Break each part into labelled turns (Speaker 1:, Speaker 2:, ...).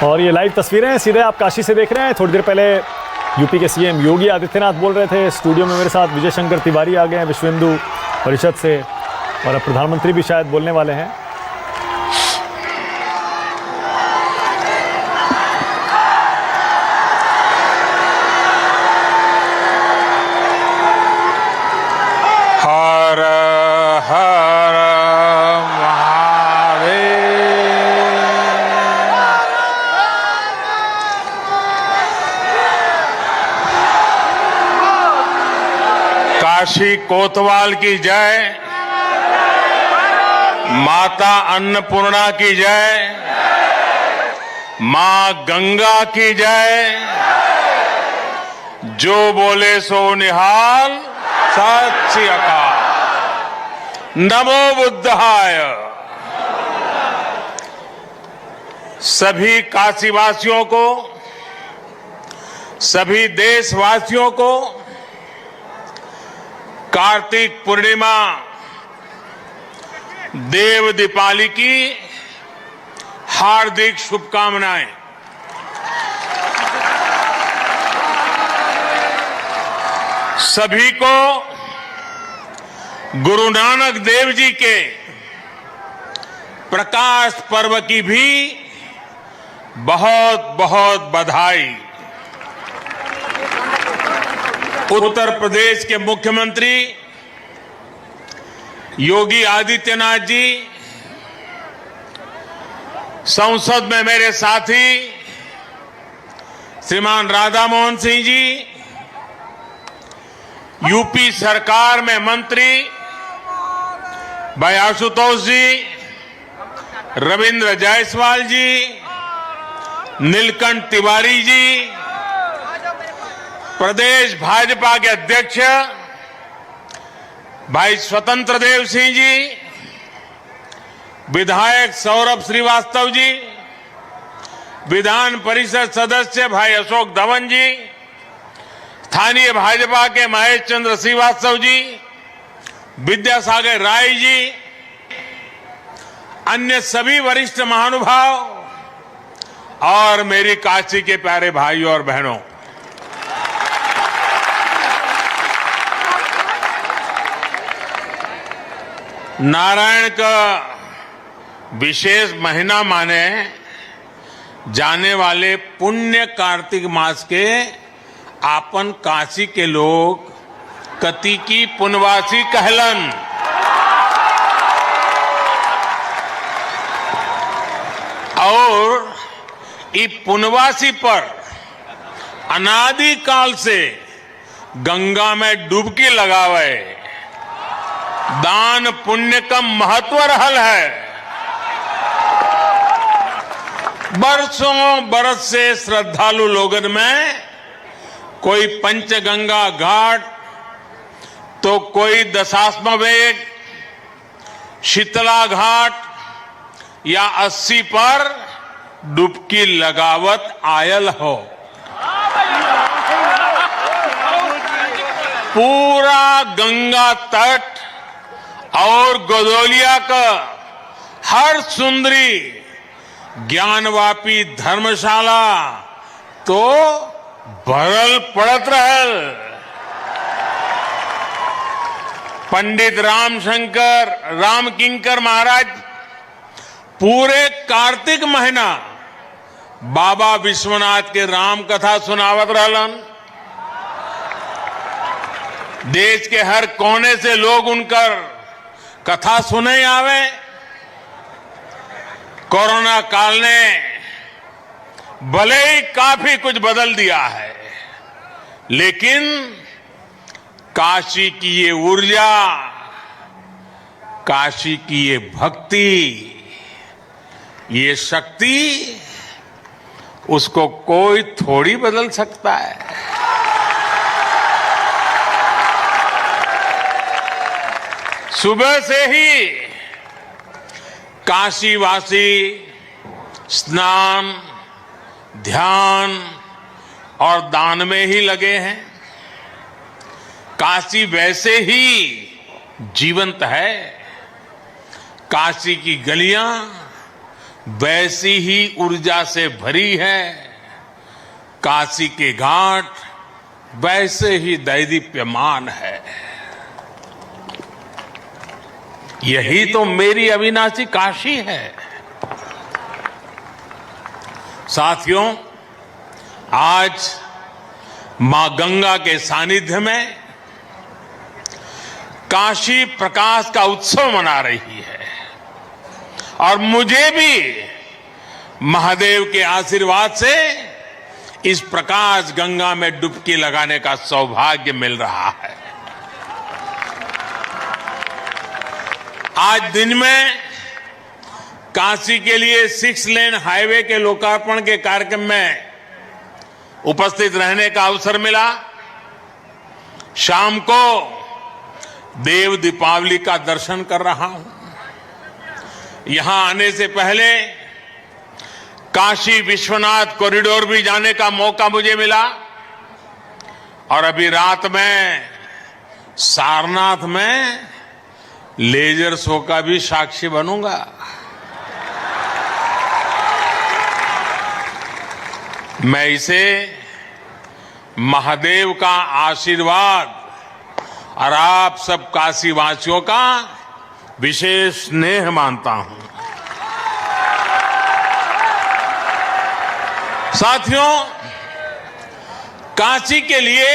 Speaker 1: और ये लाइव तस्वीरें हैं, सीधे आप काशी से देख रहे हैं। थोड़ी देर पहले यूपी के सीएम योगी आदित्यनाथ बोल रहे थे। स्टूडियो में मेरे साथ विजय शंकर तिवारी आ गए हैं विश्व हिंदू परिषद से, और अब प्रधानमंत्री भी शायद बोलने वाले हैं।
Speaker 2: हर हर काशी कोतवाल की जय, माता अन्नपूर्णा की जय, मां गंगा की जय। जो बोले सो निहाल, सत श्री अकाल। नमो बुद्धाय। सभी काशीवासियों को, सभी देशवासियों को कार्तिक पूर्णिमा देव दीपावली की हार्दिक शुभकामनाएं। सभी को गुरु नानक देव जी के प्रकाश पर्व की भी बहुत बहुत बधाई। उत्तर प्रदेश के मुख्यमंत्री योगी आदित्यनाथ जी, संसद में मेरे साथी श्रीमान राधा मोहन सिंह जी, यूपी सरकार में मंत्री भाई आशुतोष जी, रविंद्र जायसवाल जी, नीलकंठ तिवारी जी, प्रदेश भाजपा के अध्यक्ष भाई स्वतंत्र देव सिंह जी, विधायक सौरभ श्रीवास्तव जी, विधान परिषद सदस्य भाई अशोक धवन जी, स्थानीय भाजपा के महेश चंद्र श्रीवास्तव जी, विद्यासागर राय जी, अन्य सभी वरिष्ठ महानुभाव और मेरी काशी के प्यारे भाइयों और बहनों, नारायण का विशेष महीना माने जाने वाले पुण्य कार्तिक मास के आपन काशी के लोग कति की पुनवासी कहलन। और इस पुनवासी पर अनादि काल से गंगा में डुबकी लगावे दान पुण्य का महत्व रहल है। बरसों बरस से श्रद्धालु लोगन में कोई पंचगंगा घाट, तो कोई दशाश्वमेध, शीतला घाट या 80 पर डुबकी लगावत आयल हो। पूरा गंगा तट और गोदौलिया का हर सुंदरी ज्ञानवापी धर्मशाला तो भरल पड़त रहल। पंडित राम किंकर महाराज पूरे कार्तिक महीना बाबा विश्वनाथ के राम कथा सुनावत रहलन। देश के हर कोने से लोग उनकर कथा सुने आवे। कोरोना काल ने भले ही काफी कुछ बदल दिया है, लेकिन काशी की ये ऊर्जा, काशी की ये भक्ति, ये शक्ति, उसको कोई थोड़ी बदल सकता है। सुबह से ही काशीवासी स्नान, ध्यान और दान में ही लगे हैं। काशी वैसे ही जीवंत है। काशी की गलियां वैसी ही ऊर्जा से भरी है। काशी के घाट वैसे ही दैदीप्यमान है। यही तो मेरी अविनाशी काशी है। साथियों, आज मां गंगा के सानिध्य में काशी प्रकाश का उत्सव मना रही है और मुझे भी महादेव के आशीर्वाद से इस प्रकाश गंगा में डुबकी लगाने का सौभाग्य मिल रहा है। आज दिन में काशी के लिए 6 लेन हाईवे के लोकार्पण के कार्यक्रम में उपस्थित रहने का अवसर मिला। शाम को देव दीपावली का दर्शन कर रहा हूं। यहां आने से पहले काशी विश्वनाथ कॉरिडोर भी जाने का मौका मुझे मिला और अभी रात में सारनाथ में लेजर शो का भी साक्षी बनूंगा। मैं इसे महादेव का आशीर्वाद और आप सब काशीवासियों का विशेष स्नेह मानता हूं। साथियों, काशी के लिए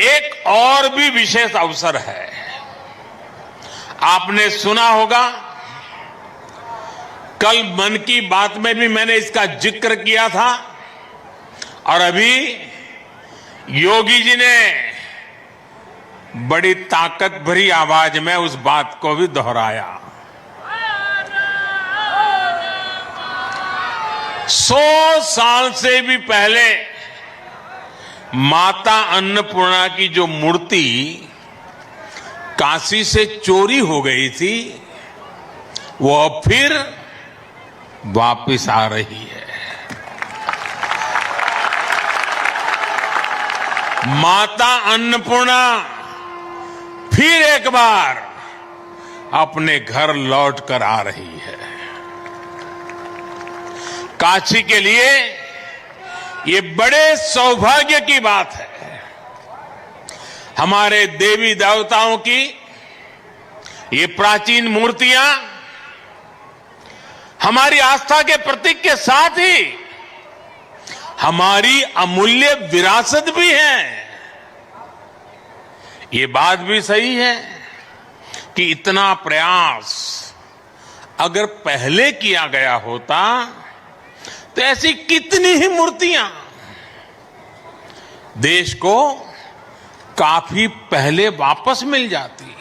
Speaker 2: एक और भी विशेष अवसर है। आपने सुना होगा, कल मन की बात में भी मैंने इसका जिक्र किया था और अभी योगी जी ने बड़ी ताकत भरी आवाज में उस बात को भी दोहराया। 100 साल से भी पहले माता अन्नपूर्णा की जो मूर्ति काशी से चोरी हो गई थी, वो अब फिर वापिस आ रही है। माता अन्नपूर्णा फिर एक बार अपने घर लौट कर आ रही है। काशी के लिए ये बड़े सौभाग्य की बात है। हमारे देवी देवताओं की ये प्राचीन मूर्तियां हमारी आस्था के प्रतीक के साथ ही हमारी अमूल्य विरासत भी है। ये बात भी सही है कि इतना प्रयास अगर पहले किया गया होता तो ऐसी कितनी ही मूर्तियां देश को काफी पहले वापस मिल जाती।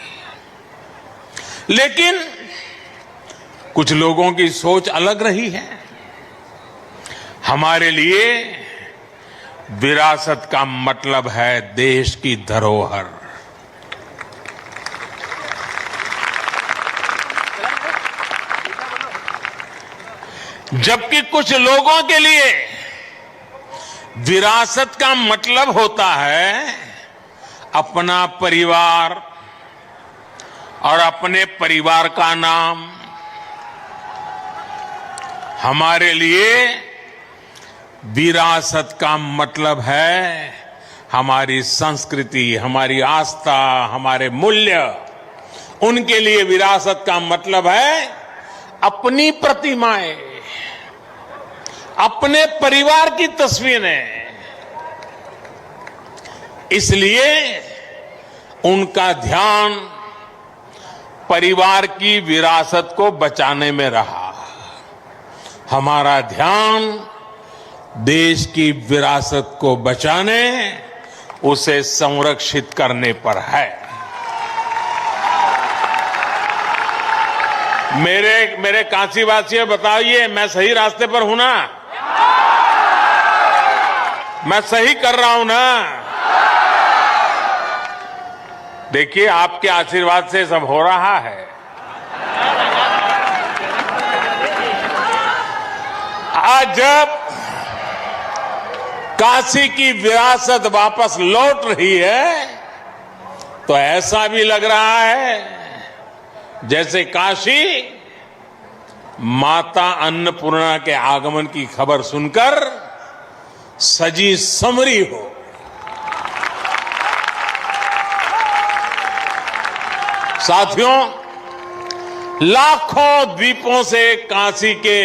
Speaker 2: लेकिन कुछ लोगों की सोच अलग रही है। हमारे लिए विरासत का मतलब है देश की धरोहर। जबकि कुछ लोगों के लिए विरासत का मतलब होता है अपना परिवार और अपने परिवार का नाम। हमारे लिए विरासत का मतलब है हमारी संस्कृति, हमारी आस्था, हमारे मूल्य। उनके लिए विरासत का मतलब है अपनी प्रतिमाएं, अपने परिवार की तस्वीरें। इसलिए उनका ध्यान परिवार की विरासत को बचाने में रहा। हमारा ध्यान देश की विरासत को बचाने, उसे संरक्षित करने पर है। मेरे काशीवासियों, बताइए मैं सही रास्ते पर हूं ना? मैं सही कर रहा हूं ना? देखिए, आपके आशीर्वाद से सब हो रहा है। आज जब काशी की विरासत वापस लौट रही है तो ऐसा भी लग रहा है जैसे काशी माता अन्नपूर्णा के आगमन की खबर सुनकर सजी समरी हो। साथियों, लाखों द्वीपों से काशी के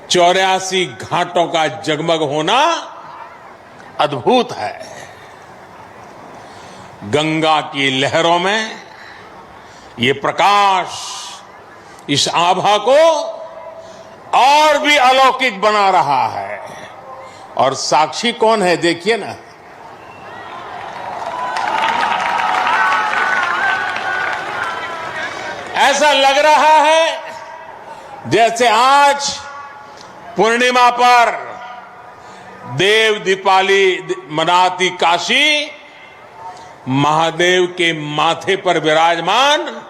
Speaker 2: 84 घाटों का जगमग होना अद्भुत है। गंगा की लहरों में ये प्रकाश इस आभा को और भी अलौकिक बना रहा है। और साक्षी कौन है, देखिए ना। ऐसा लग रहा है जैसे आज पूर्णिमा पर देव दीपावली मनाती काशी महादेव के माथे पर विराजमान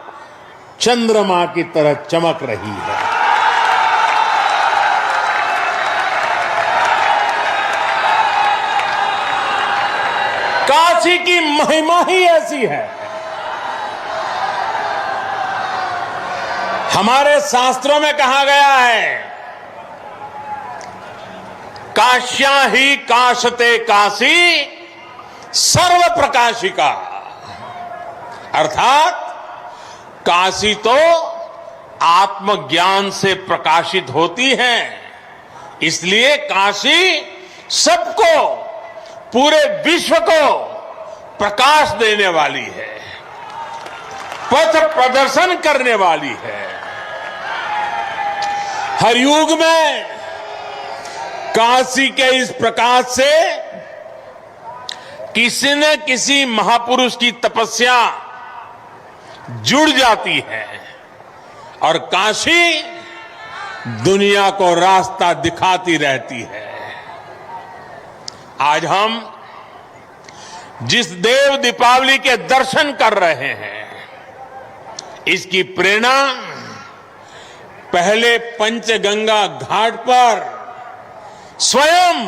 Speaker 2: चंद्रमा की तरह चमक रही है। काशी की महिमा ही ऐसी है। हमारे शास्त्रों में कहा गया है, काश्या ही काशते काशी सर्व प्रकाशिका, अर्थात काशी तो आत्मज्ञान से प्रकाशित होती है। इसलिए काशी सबको, पूरे विश्व को प्रकाश देने वाली है, पथ प्रदर्शन करने वाली है। हर युग में काशी के इस प्रकाश से किसी न किसी महापुरुष की तपस्या जुड़ जाती है और काशी दुनिया को रास्ता दिखाती रहती है। आज हम जिस देव दीपावली के दर्शन कर रहे हैं, इसकी प्रेरणा पहले पंचगंगा घाट पर स्वयं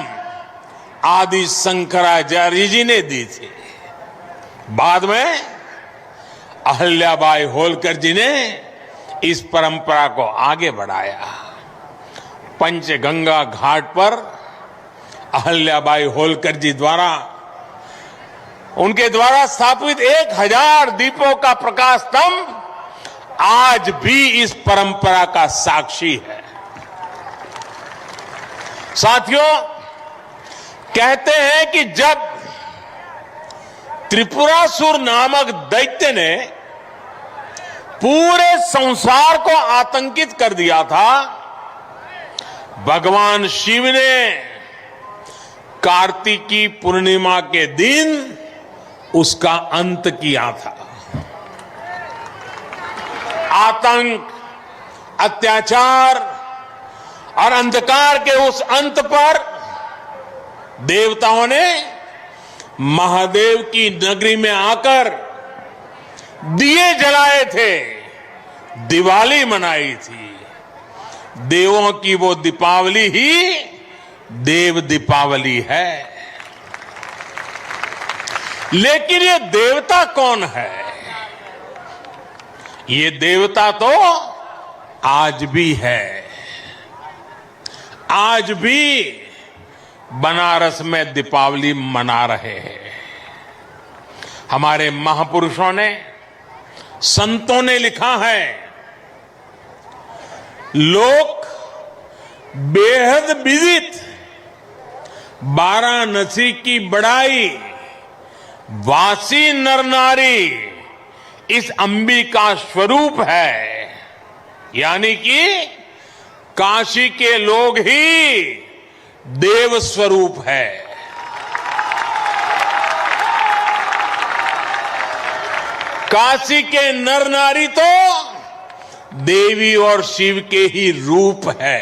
Speaker 2: आदि शंकराचार्य जी ने दी थी। बाद में अहल्याबाई होलकर जी ने इस परंपरा को आगे बढ़ाया। पंचगंगा घाट पर अहल्याबाई होलकर जी द्वारा, उनके द्वारा स्थापित 1000 दीपों का प्रकाश स्तंभ आज भी इस परंपरा का साक्षी है। साथियों, कहते हैं कि जब त्रिपुरासुर नामक दैत्य ने पूरे संसार को आतंकित कर दिया था, भगवान शिव ने कार्तिकी पूर्णिमा के दिन उसका अंत किया था। आतंक, अत्याचार और अंधकार के उस अंत पर देवताओं ने महादेव की नगरी में आकर दिए जलाए थे, दिवाली मनाई थी। देवों की वो दीपावली ही देव दीपावली है। लेकिन ये देवता कौन है? ये देवता तो आज भी है। आज भी बनारस में दीपावली मना रहे हैं। हमारे महापुरुषों ने, संतों ने लिखा है, लोक बेहद विदित वाराणसी की बड़ाई, वासी नर नारी इस अंबिका स्वरूप है। यानी कि काशी के लोग ही देव स्वरूप है। काशी के नर नारी तो देवी और शिव के ही रूप है।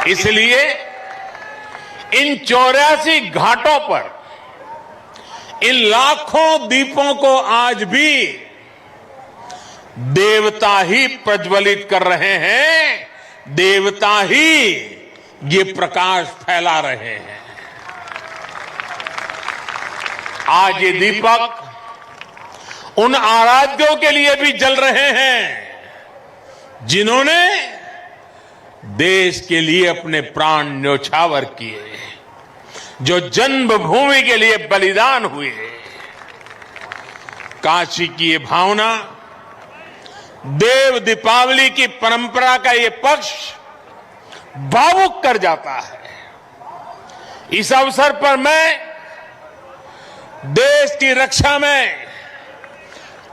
Speaker 2: इसलिए इन 84 घाटों पर इन लाखों दीपों को आज भी देवता ही प्रज्वलित कर रहे हैं, देवता ही ये प्रकाश फैला रहे हैं। आज ये दीपक उन आराध्यों के लिए भी जल रहे हैं जिन्होंने देश के लिए अपने प्राण न्योछावर किए, जो जन्मभूमि के लिए बलिदान हुए। काशी की ये भावना, देव दीपावली की परंपरा का ये पक्ष भावुक कर जाता है। इस अवसर पर मैं देश की रक्षा में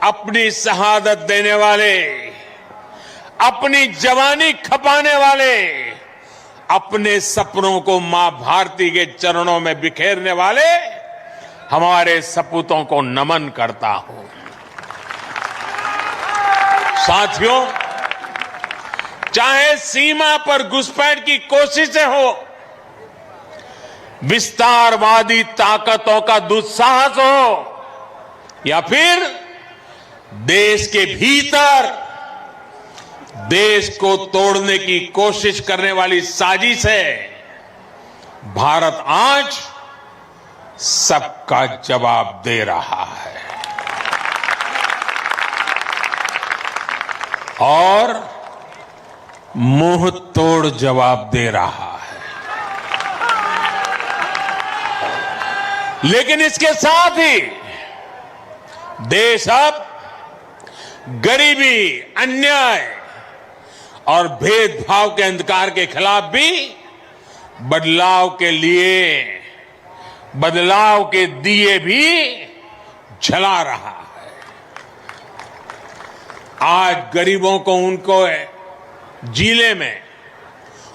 Speaker 2: अपनी शहादत देने वाले, अपनी जवानी खपाने वाले, अपने सपनों को मां भारती के चरणों में बिखेरने वाले हमारे सपूतों को नमन करता हूं। साथियों, चाहे सीमा पर घुसपैठ की कोशिशें हो, विस्तारवादी ताकतों का दुस्साहस हो, या फिर देश के भीतर देश को तोड़ने की कोशिश करने वाली साजिश है, भारत आज सबका जवाब दे रहा है और मुंह तोड़ जवाब दे रहा है। लेकिन इसके साथ ही देश अब गरीबी, अन्याय और भेदभाव के अंधकार के खिलाफ भी बदलाव के लिए, बदलाव के दिए भी जला रहा है। आज गरीबों को उनको जिले में,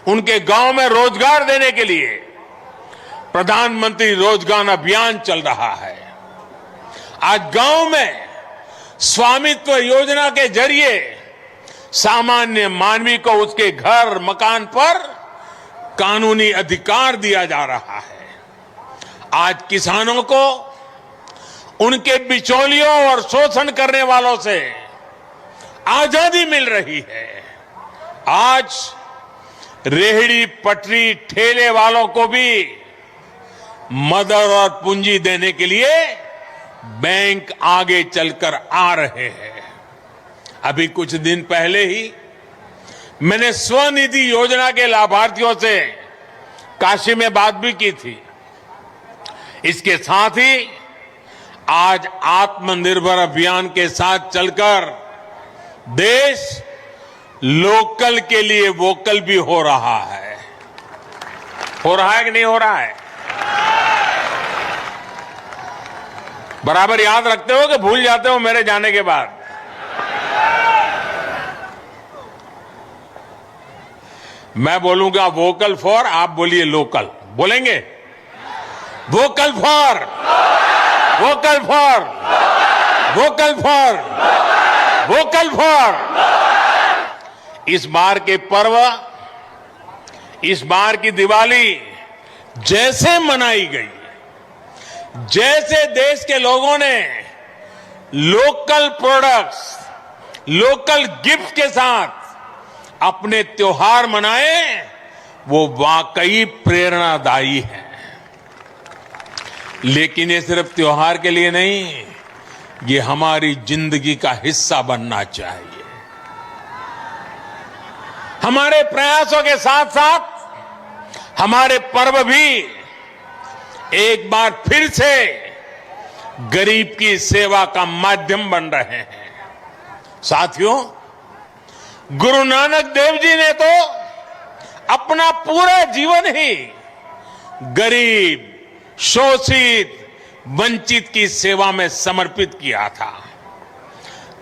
Speaker 2: उनके गांव में रोजगार देने के लिए प्रधानमंत्री रोजगार अभियान चल रहा है। आज गांव में स्वामित्व योजना के जरिए सामान्य मानवी को उसके घर, मकान पर कानूनी अधिकार दिया जा रहा है। आज किसानों को उनके बिचौलियों और शोषण करने वालों से आजादी मिल रही है। आज रेहड़ी पटरी ठेले वालों को भी मदद और पूंजी देने के लिए बैंक आगे चलकर आ रहे हैं। अभी कुछ दिन पहले ही मैंने स्वनिधि योजना के लाभार्थियों से काशी में बात भी की थी। इसके साथ ही आज आत्मनिर्भर अभियान के साथ चलकर देश लोकल के लिए वोकल भी हो रहा है। हो रहा है कि नहीं हो रहा है? बराबर याद रखते हो कि भूल जाते हो मेरे जाने के बाद? मैं बोलूंगा वोकल फॉर, आप बोलिए लोकल। बोलेंगे? Vocal for, vocal for, vocal for, vocal for. इस बार के पर्व, इस बार की दिवाली जैसे मनाई गई, जैसे देश के लोगों ने लोकल प्रोडक्ट्स, लोकल गिफ्ट के साथ अपने त्योहार मनाए, वो वाकई प्रेरणादायी है। लेकिन ये सिर्फ त्योहार के लिए नहीं, ये हमारी जिंदगी का हिस्सा बनना चाहिए। हमारे प्रयासों के साथ साथ हमारे पर्व भी एक बार फिर से गरीब की सेवा का माध्यम बन रहे हैं। साथियों, गुरु नानक देव जी ने तो अपना पूरा जीवन ही गरीब, शोषित, वंचित की सेवा में समर्पित किया था।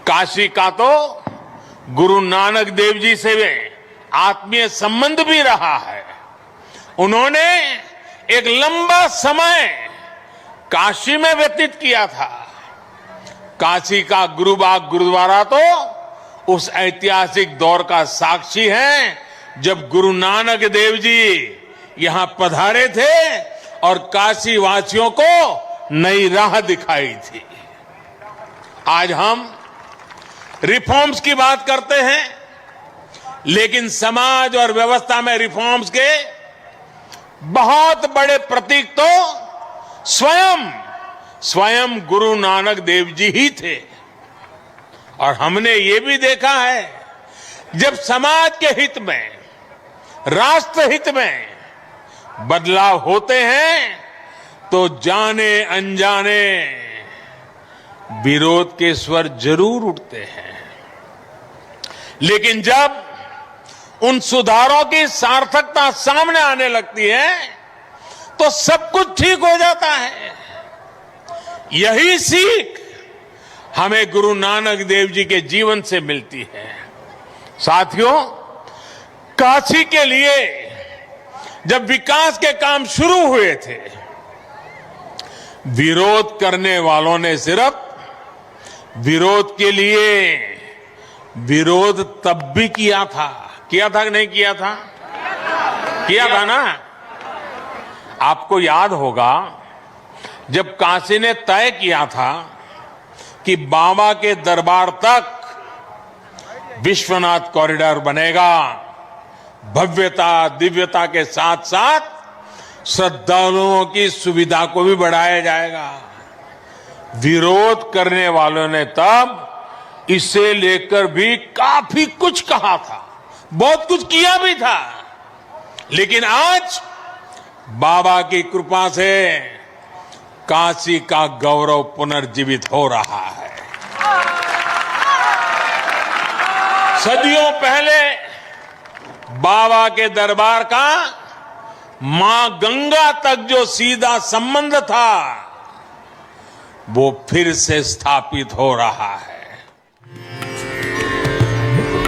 Speaker 2: काशी का तो गुरु नानक देव जी से आत्मीय संबंध भी रहा है। उन्होंने एक लंबा समय काशी में व्यतीत किया था। काशी का गुरुबाग गुरुद्वारा तो उस ऐतिहासिक दौर का साक्षी है जब गुरु नानक देव जी यहां पधारे थे और काशी वासियों को नई राह दिखाई थी। आज हम रिफॉर्म्स की बात करते हैं, लेकिन समाज और व्यवस्था में रिफॉर्म्स के बहुत बड़े प्रतीक तो स्वयं गुरु नानक देव जी ही थे। और हमने ये भी देखा है, जब समाज के हित में, राष्ट्र हित में बदलाव होते हैं तो जाने अनजाने विरोध के स्वर जरूर उठते हैं, लेकिन जब उन सुधारों की सार्थकता सामने आने लगती है तो सब कुछ ठीक हो जाता है। यही सीख हमें गुरु नानक देव जी के जीवन से मिलती है। साथियों, काशी के लिए जब विकास के काम शुरू हुए थे, विरोध करने वालों ने सिर्फ विरोध के लिए विरोध तब भी किया था कि नहीं किया था? किया था ना। आपको याद होगा, जब काशी ने तय किया था कि बाबा के दरबार तक विश्वनाथ कॉरिडोर बनेगा, भव्यता दिव्यता के साथ साथ श्रद्धालुओं की सुविधा को भी बढ़ाया जाएगा। विरोध करने वालों ने तब इसे लेकर भी काफी कुछ कहा था, बहुत कुछ किया भी था, लेकिन आज बाबा की कृपा से काशी का गौरव पुनर्जीवित हो रहा है। सदियों पहले बाबा के दरबार का मां गंगा तक जो सीधा संबंध था, वो फिर से स्थापित हो रहा है।